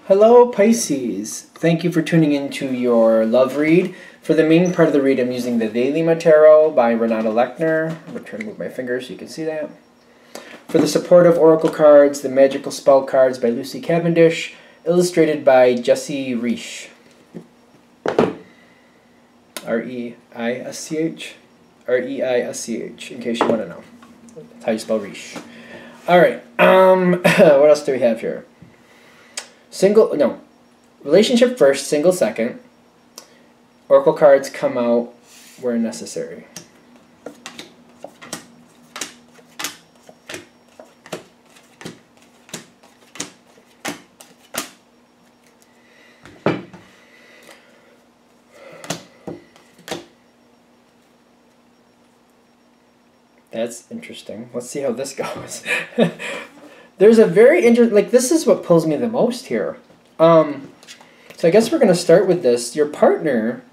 Hello Pisces, thank you for tuning into your love read. For the main part of the read I'm using the Daily Tarot by Renata Lechner. I'm going to try to move my fingers so you can see that. For the supportive oracle cards, the magical spell cards by Lucy Cavendish, illustrated by Jessie Reisch. R-E-I-S-C-H? R-E-I-S-C-H, in case you want to know. That's how you spell Reisch. Alright, what else do we have here? Relationship first, single second. Oracle cards come out where necessary. That's interesting. Let's see how this goes. There's a very interesting, this is what pulls me the most here. So I guess we're going to start with this. Your partner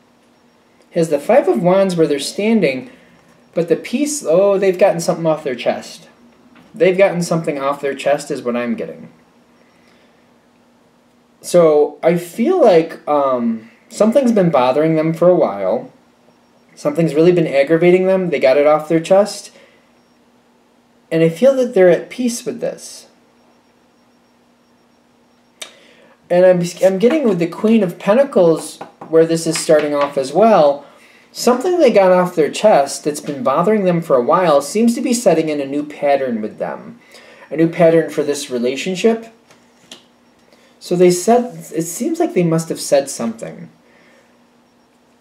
has the Five of Wands where they're standing, but the piece, they've gotten something off their chest. They've gotten something off their chest is what I'm getting. So I feel like something's been bothering them for a while. Something's really been aggravating them. They got it off their chest. And I feel that they're at peace with this. And I'm getting with the Queen of Pentacles, where this is starting off as well, something they got off their chest that's been bothering them for a while seems to be setting in a new pattern with them. A new pattern for this relationship. So they said, it seems like they must have said something.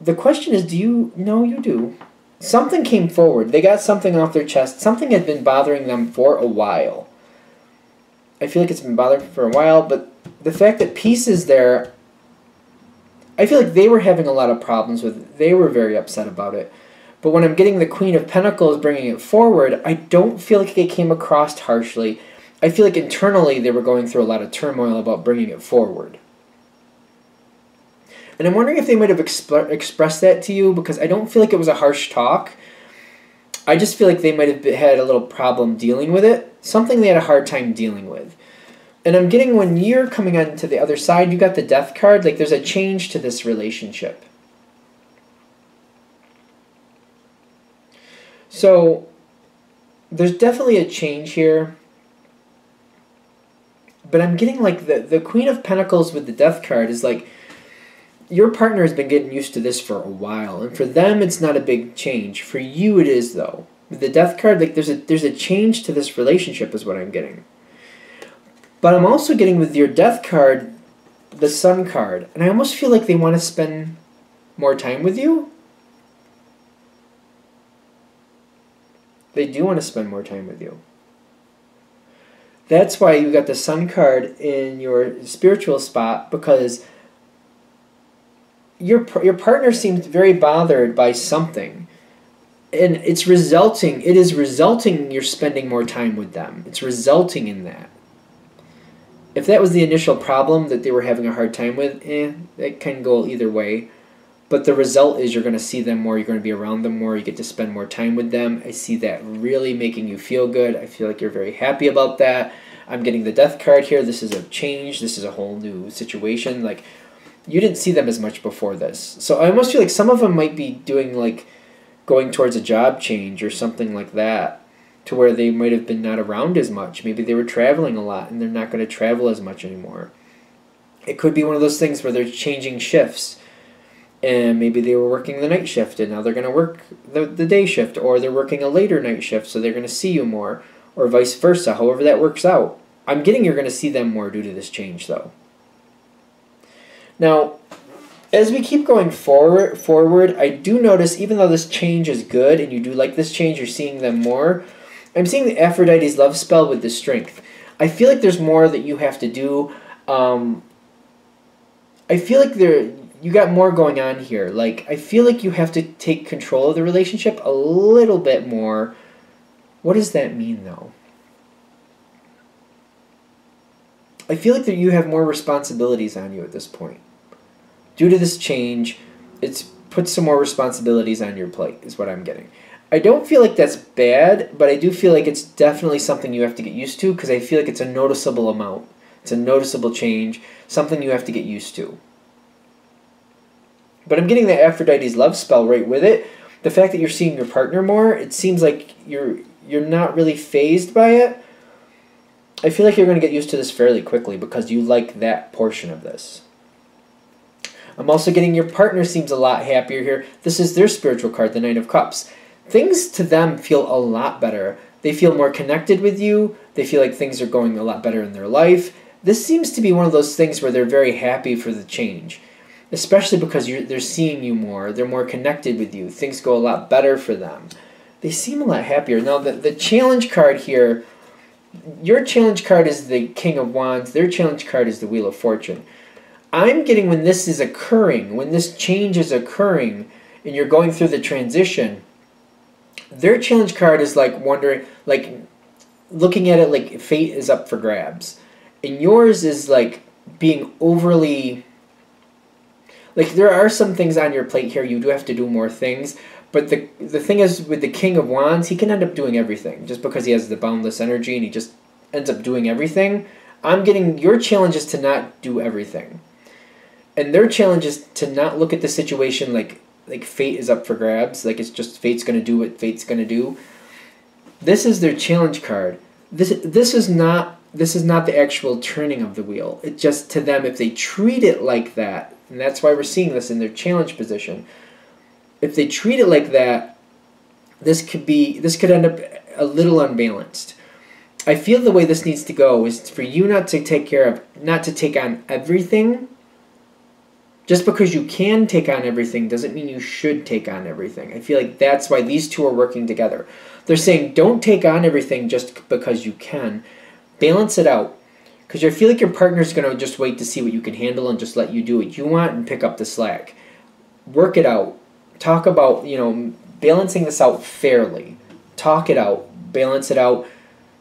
The question is, do you? No, you do. Something came forward. They got something off their chest. Something had been bothering them for a while. I feel like it's been bothering for a while, but the fact that peace is there, I feel like they were having a lot of problems with it. They were very upset about it. But when I'm getting the Queen of Pentacles bringing it forward, I don't feel like it came across harshly. I feel like internally they were going through a lot of turmoil about bringing it forward. And I'm wondering if they might have expressed that to you, because I don't feel like it was a harsh talk. I just feel like they might have had a little problem dealing with it. Something they had a hard time dealing with. And I'm getting, when you're coming on to the other side, you got the Death card. Like there's a change to this relationship. So there's definitely a change here. But I'm getting like the Queen of Pentacles with the Death card is like, your partner has been getting used to this for a while. And for them, it's not a big change. For you, it is, though. With the Death card, like there's a change to this relationship is what I'm getting. But I'm also getting with your Death card, the Sun card. And I almost feel like they want to spend more time with you. They do want to spend more time with you. That's why you got the Sun card in your spiritual spot, because your partner seems very bothered by something. And it is resulting in you're spending more time with them. It's resulting in that. If that was the initial problem that they were having a hard time with, that can go either way. But the result is you're going to see them more, you're going to be around them more, you get to spend more time with them. I see that really making you feel good. I feel like you're very happy about that. I'm getting the Death card here. This is a change. This is a whole new situation. Like, you didn't see them as much before this. So I almost feel like some of them might be doing going towards a job change or something like that, to where they might have been not around as much. Maybe they were traveling a lot and they're not going to travel as much anymore. It could be one of those things where they're changing shifts. And maybe they were working the night shift and now they're going to work the day shift, or they're working a later night shift so they're going to see you more, or vice versa, however that works out. I'm getting you're going to see them more due to this change, though. Now, as we keep going forward, I do notice, even though this change is good and you do like this change, you're seeing them more, I'm seeing the Aphrodite's love spell with the Strength. I feel like there's more that you have to do. I feel like you got more going on here. Like, I feel like you have to take control of the relationship a little bit more. What does that mean, though? I feel like that you have more responsibilities on you at this point. Due to this change, it's put some more responsibilities on your plate, is what I'm getting. I don't feel like that's bad, but I do feel like it's definitely something you have to get used to, because I feel like it's a noticeable amount. It's a noticeable change, something you have to get used to. But I'm getting the Aphrodite's love spell right with it. The fact that you're seeing your partner more, it seems like you're not really fazed by it. I feel like you're going to get used to this fairly quickly because you like that portion of this. I'm also getting your partner seems a lot happier here. This is their spiritual card, the Knight of Cups. Things to them feel a lot better. They feel more connected with you. They feel like things are going a lot better in their life. This seems to be one of those things where they're very happy for the change, especially because they're seeing you more. They're more connected with you. Things go a lot better for them. They seem a lot happier. Now, the challenge card here, your challenge card is the King of Wands. Their challenge card is the Wheel of Fortune. I'm getting when this is occurring, when this change is occurring, and you're going through the transition, their challenge card is like wondering, like looking at it like fate is up for grabs. And yours is like being overly, like there are some things on your plate here. You do have to do more things. But the thing is with the King of Wands, he can end up doing everything just because he has the boundless energy and he just ends up doing everything. I'm getting your challenge is to not do everything. And their challenge is to not look at the situation like fate is up for grabs, like it's just fate's going to do what fate's going to do. This is their challenge card. This is not the actual turning of the wheel. It just, to them, if they treat it like that, and that's why we're seeing this in their challenge position. If they treat it like that, this could end up a little unbalanced. I feel the way this needs to go is for you not to take on everything. Just because you can take on everything doesn't mean you should take on everything. I feel like that's why these two are working together. They're saying don't take on everything just because you can. Balance it out. Because I feel like your partner's going to just wait to see what you can handle and just let you do what you want and pick up the slack. Work it out. Talk about, balancing this out fairly. Talk it out. Balance it out.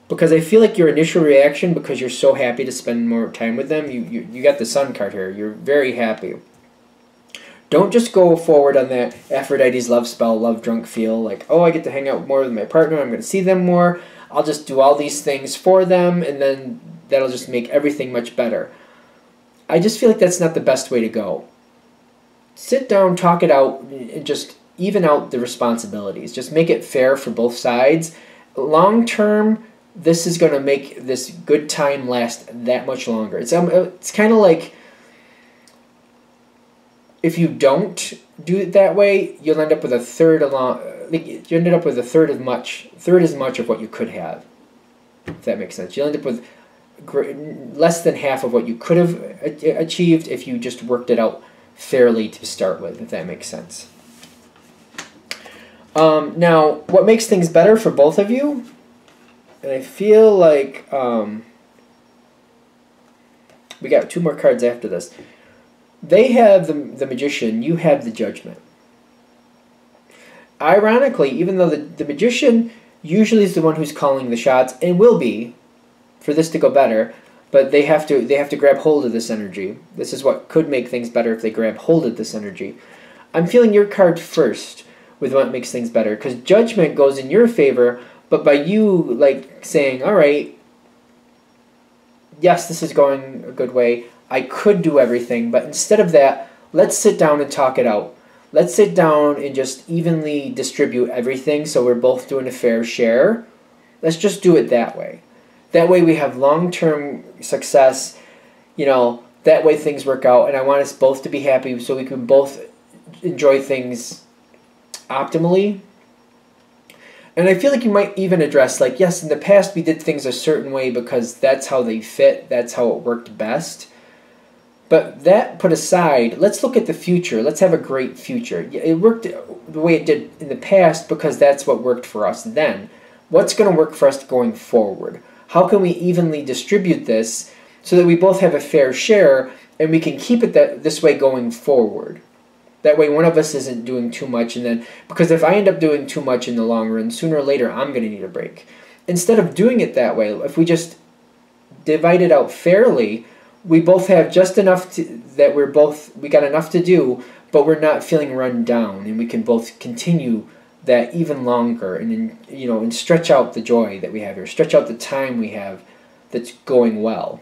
Because I feel like your initial reaction, because you're so happy to spend more time with them, you got the Sun card here. You're very happy. Don't just go forward on that Aphrodite's love spell, love drunk feel, like, oh, I get to hang out more with my partner, I'm going to see them more, I'll just do all these things for them, and then that'll just make everything much better. I just feel like that's not the best way to go. Sit down, talk it out, and just even out the responsibilities. Just make it fair for both sides. Long term, this is going to make this good time last that much longer. It's kind of like, if you don't do it that way, you'll end up with a third you ended up with a third as much of what you could have. If that makes sense, you'll end up with less than half of what you could have achieved if you just worked it out fairly to start with. If that makes sense. Now, what makes things better for both of you? And I feel like we got two more cards after this. They have the Magician, you have the Judgment. Ironically, even though the Magician usually is the one who's calling the shots, and will be, for this to go better, but they have to grab hold of this energy. This is what could make things better if they grab hold of this energy. I'm feeling your card first with what makes things better, because Judgment goes in your favor, but by you like saying, all right, yes, this is going a good way, I could do everything, but instead of that, let's sit down and talk it out. Let's sit down and just evenly distribute everything so we're both doing a fair share. Let's just do it that way. That way we have long-term success, that way things work out, and I want us both to be happy so we can both enjoy things optimally. And I feel like you might even address, like, yes, in the past we did things a certain way because that's how they fit, that's how it worked best. But that put aside, let's look at the future. Let's have a great future. It worked the way it did in the past because that's what worked for us then. What's going to work for us going forward? How can we evenly distribute this so that we both have a fair share and we can keep it this way going forward? That way one of us isn't doing too much, and then, because if I end up doing too much in the long run, sooner or later I'm going to need a break. Instead of doing it that way, if we just divide it out fairly, we both have just enough that we got enough to do, but we're not feeling run down, and we can both continue that even longer, and and stretch out the joy that we have here, stretch out the time we have that's going well.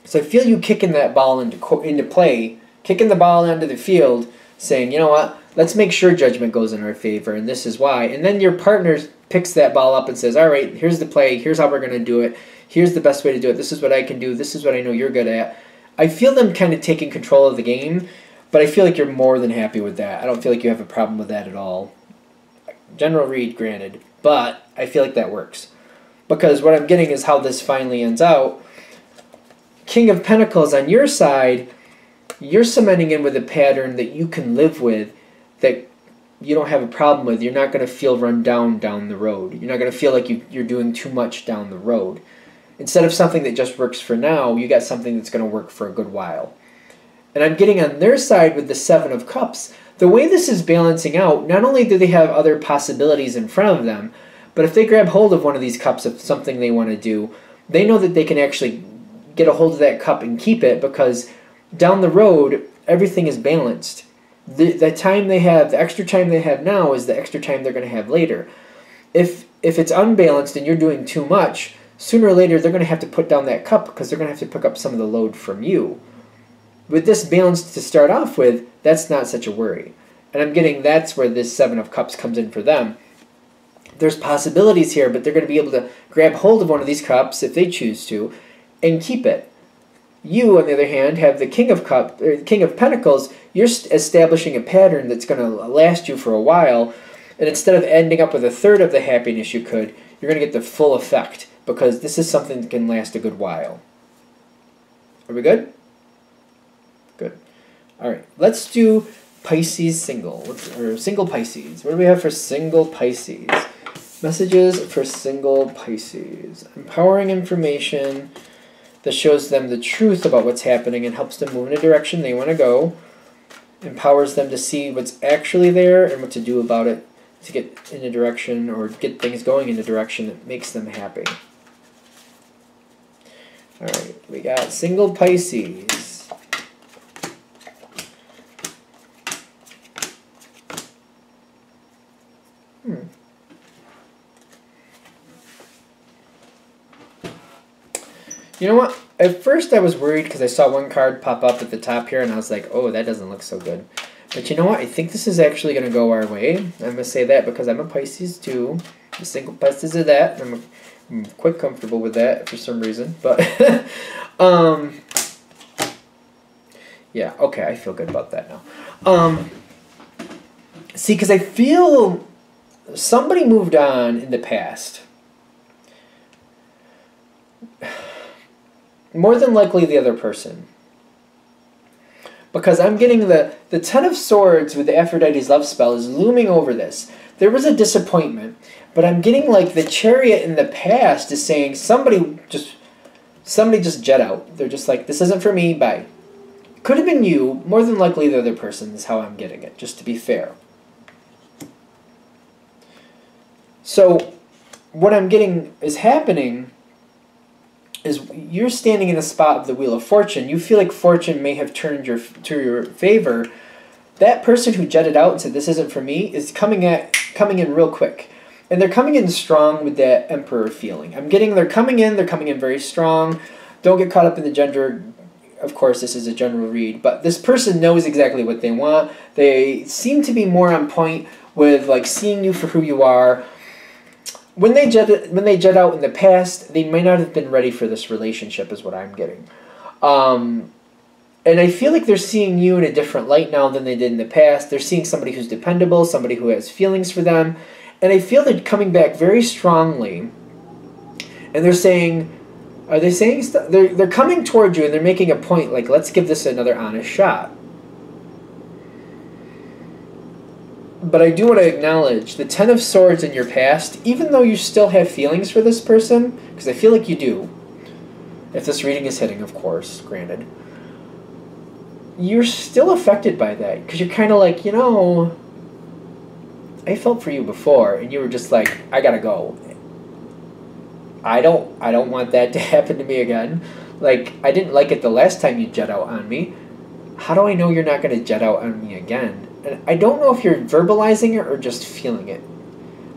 So I feel you kicking that ball into play, kicking the ball onto the field, saying, you know what, let's make sure judgment goes in our favor, and this is why. And then your partner picks that ball up and says, all right, here's the play, here's how we're going to do it, here's the best way to do it, this is what I can do, this is what I know you're good at. I feel them kind of taking control of the game, but I feel like you're more than happy with that. I don't feel like you have a problem with that at all. General read, granted, but I feel like that works. Because what I'm getting is how this finally ends out. King of Pentacles on your side, you're cementing in with a pattern that you can live with, that you don't have a problem with. You're not going to feel run down the road. You're not going to feel like you're doing too much down the road. Instead of something that just works for now, you got something that's going to work for a good while. And I'm getting on their side with the Seven of Cups. The way this is balancing out, not only do they have other possibilities in front of them, but if they grab hold of one of these cups of something they want to do, they know that they can actually get a hold of that cup and keep it, because down the road, everything is balanced. The time they have, the extra time they have now is the extra time they're going to have later. If it's unbalanced and you're doing too much, sooner or later they're going to have to put down that cup, because they're going to have to pick up some of the load from you. With this balance to start off with, that's not such a worry. And I'm getting that's where this Seven of Cups comes in for them. There's possibilities here, but they're going to be able to grab hold of one of these cups if they choose to and keep it. You, on the other hand, have the King of Pentacles. You're establishing a pattern that's going to last you for a while, and instead of ending up with a third of the happiness you could, you're going to get the full effect, because this is something that can last a good while. Are we good? Good. All right, let's do Pisces single, or single Pisces. What do we have for single Pisces? Messages for single Pisces. Empowering information that shows them the truth about what's happening and helps them move in a direction they want to go. Empowers them to see what's actually there and what to do about it to get in a direction, or get things going in a direction that makes them happy. All right, we got single Pisces. You know what? At first I was worried because I saw one card pop up at the top here and I was like, oh, that doesn't look so good. But you know what? I think this is actually going to go our way. I'm going to say that because I'm a Pisces too. The single Pisces are that. I'm quite comfortable with that for some reason. But, yeah, okay, I feel good about that now. See, because I feel somebody moved on in the past. More than likely the other person. Because I'm getting the Ten of Swords with the Aphrodite's love spell is looming over this. There was a disappointment, but I'm getting like the Chariot in the past is saying somebody just jet out. They're just like, this isn't for me, bye. Could have been you, more than likely the other person is how I'm getting it, just to be fair. So what I'm getting is happening is you're standing in the spot of the Wheel of Fortune. You feel like fortune may have turned to your favor. That person who jetted out and said, this isn't for me, is coming in real quick. And they're coming in strong with that Emperor feeling. I'm getting they're coming in very strong. Don't get caught up in the gender. Of course, this is a general read. But this person knows exactly what they want. They seem to be more on point with like seeing you for who you are. When they jet out in the past, they may not have been ready for this relationship, is what I'm getting. And I feel like they're seeing you in a different light now than they did in the past. They're seeing somebody who's dependable, somebody who has feelings for them. And I feel they're coming back very strongly. And they're saying, are they saying stuff? They're coming toward you and they're making a point like, let's give this another honest shot. But I do want to acknowledge the Ten of Swords in your past, even though you still have feelings for this person, because I feel like you do, if this reading is hitting, of course, granted, you're still affected by that, because you're kind of like, you know, I felt for you before, and you were just like, I gotta go. I don't want that to happen to me again. Like, I didn't like it the last time you jet out on me. How do I know you're not going to jet out on me again? And I don't know if you're verbalizing it or just feeling it.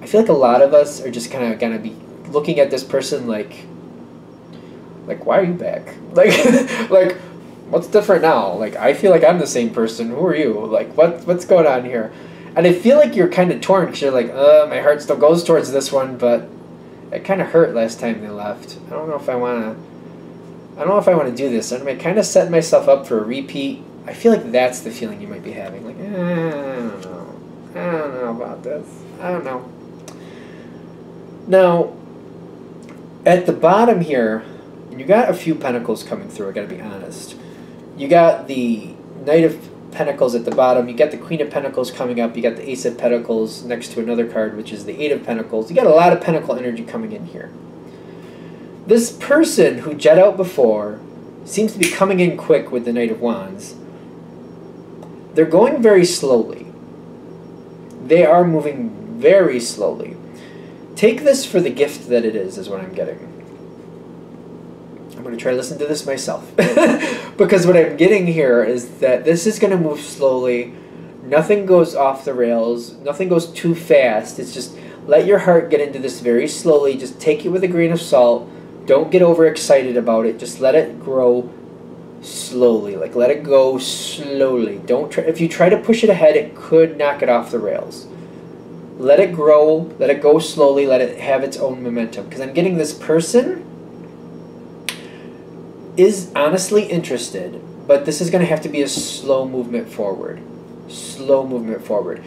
I feel like a lot of us are just kind of going to be looking at this person like, Like, why are you back? Like, what's different now? Like, I feel like I'm the same person. Who are you? Like, what's going on here? And I feel like you're kind of torn because you're like, my heart still goes towards this one, but it kind of hurt last time they left. I don't know if I want to do this. I'm kind of setting myself up for a repeat. I feel like that's the feeling you might be having. Like, I don't know about this. I don't know. Now, at the bottom here, you got a few pentacles coming through, I gotta be honest. You got the Knight of Pentacles at the bottom, you got the Queen of Pentacles coming up, you got the Ace of Pentacles next to another card, which is the Eight of Pentacles. You got a lot of Pentacle energy coming in here. This person who jet out before seems to be coming in quick with the Knight of Wands. They're going very slowly. They are moving very slowly. Take this for the gift that it is what I'm getting. I'm going to try to listen to this myself. Because what I'm getting here is that this is going to move slowly. Nothing goes off the rails. Nothing goes too fast. It's just let your heart get into this very slowly. Just take it with a grain of salt. Don't get overexcited about it. Just let it grow slowly. Like, let it go slowly. Don't try. If you try to push it ahead, it could knock it off the rails. Let it grow. Let it go slowly. Let it have its own momentum. Because I'm getting this person is honestly interested, but this is going to have to be a slow movement forward. Slow movement forward.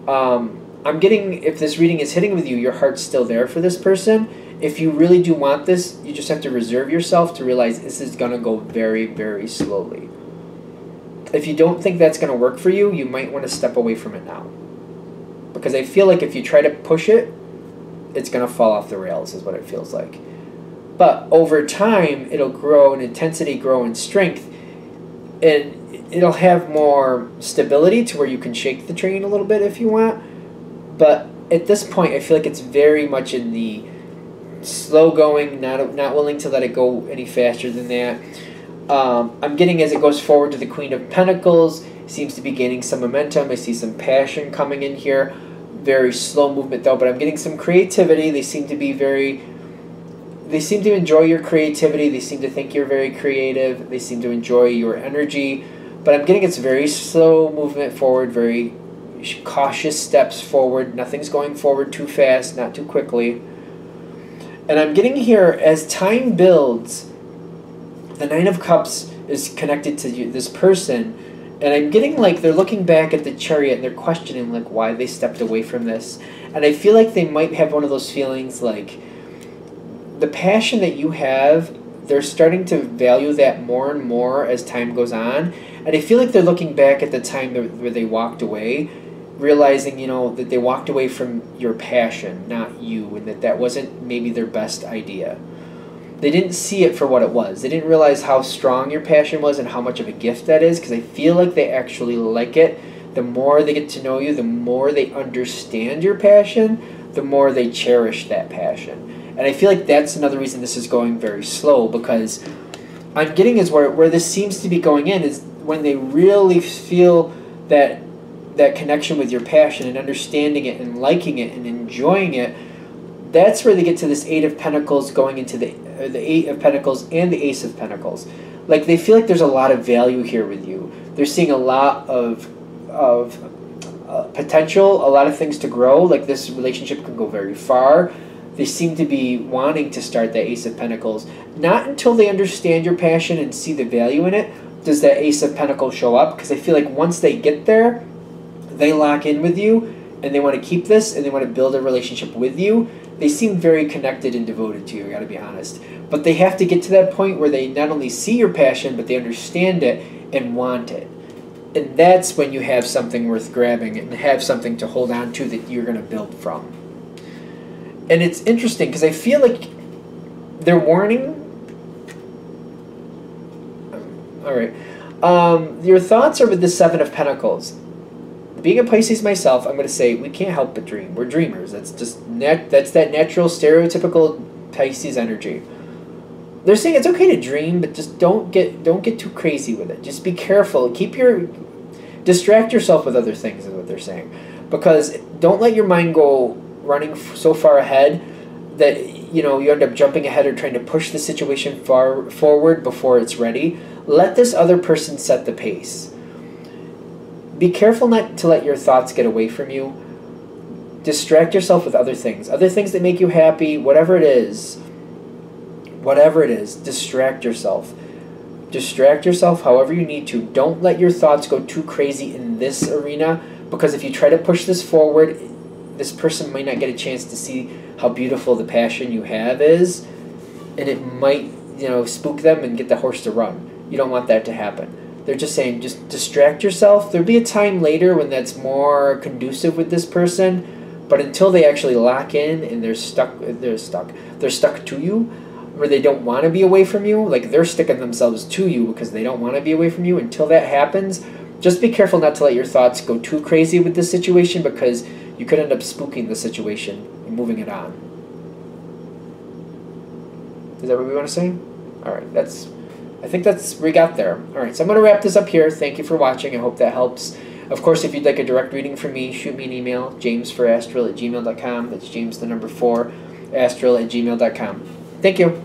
I'm getting, if this reading is hitting with you, your heart's still there for this person. If you really do want this, you just have to reserve yourself to realize this is going to go very, very slowly. If you don't think that's going to work for you, you might want to step away from it now. Because I feel like if you try to push it, it's going to fall off the rails, is what it feels like. But over time, it'll grow in intensity, grow in strength, and it'll have more stability to where you can shake the train a little bit if you want. But at this point, I feel like it's very much in the slow going, not willing to let it go any faster than that. I'm getting as it goes forward to the Queen of Pentacles, seems to be gaining some momentum. I see some passion coming in here. Very slow movement though, but I'm getting some creativity. They seem to enjoy your creativity. They seem to think you're very creative. They seem to enjoy your energy. But I'm getting it's very slow movement forward, very cautious steps forward. Nothing's going forward too fast, not too quickly. And I'm getting here, as time builds, the Nine of Cups is connected to this person. And I'm getting like they're looking back at the Chariot and they're questioning like why they stepped away from this. And I feel like they might have one of those feelings like the passion that you have, they're starting to value that more and more as time goes on. And I feel like they're looking back at the time where they walked away, realizing, you know, that they walked away from your passion, not you, and that wasn't maybe their best idea. They didn't see it for what it was. They didn't realize how strong your passion was and how much of a gift that is, because I feel like they actually like it. The more they get to know you, the more they understand your passion, the more they cherish that passion. And I feel like that's another reason this is going very slow, because I'm getting is where this seems to be going in is when they really feel that connection with your passion and understanding it and liking it and enjoying it. That's where they get to this Eight of Pentacles going into the Eight of Pentacles and the Ace of Pentacles. Like they feel like there's a lot of value here with you. They're seeing a lot of potential, a lot of things to grow. Like this relationship can go very far. They seem to be wanting to start that Ace of Pentacles. Not until they understand your passion and see the value in it does that Ace of Pentacles show up. Because I feel like once they get there, they lock in with you and they want to keep this and they want to build a relationship with you. They seem very connected and devoted to you, I gotta be honest. But they have to get to that point where they not only see your passion, but they understand it and want it. And that's when you have something worth grabbing and have something to hold on to that you're gonna build from. And it's interesting because I feel like they're warning. Alright. Your thoughts are with the Seven of Pentacles. Being a Pisces myself, I'm going to say we can't help but dream. We're dreamers. That's just that's that natural, stereotypical Pisces energy. They're saying it's okay to dream, but just don't get too crazy with it. Just be careful. Distract yourself with other things is what they're saying. Because don't let your mind go running so far ahead that, you know, you end up jumping ahead or trying to push the situation far forward before it's ready. Let this other person set the pace. Be careful not to let your thoughts get away from you. Distract yourself with other things that make you happy, whatever it is. Whatever it is, distract yourself. Distract yourself however you need to. Don't let your thoughts go too crazy in this arena, because if you try to push this forward, this person might not get a chance to see how beautiful the passion you have is, and it might, you know, spook them and get the horse to run. You don't want that to happen. They're just saying, just distract yourself. There'll be a time later when that's more conducive with this person, but until they actually lock in and they're stuck to you, where they don't want to be away from you, like they're sticking themselves to you because they don't want to be away from you. Until that happens, just be careful not to let your thoughts go too crazy with this situation, because you could end up spooking the situation and moving it on. Is that what we want to say? All right, I think that's we got there. All right, so I'm going to wrap this up here. Thank you for watching. I hope that helps. Of course, if you'd like a direct reading from me, shoot me an email, jamesforastral@gmail.com. That's James the number 4, astral@gmail.com. Thank you.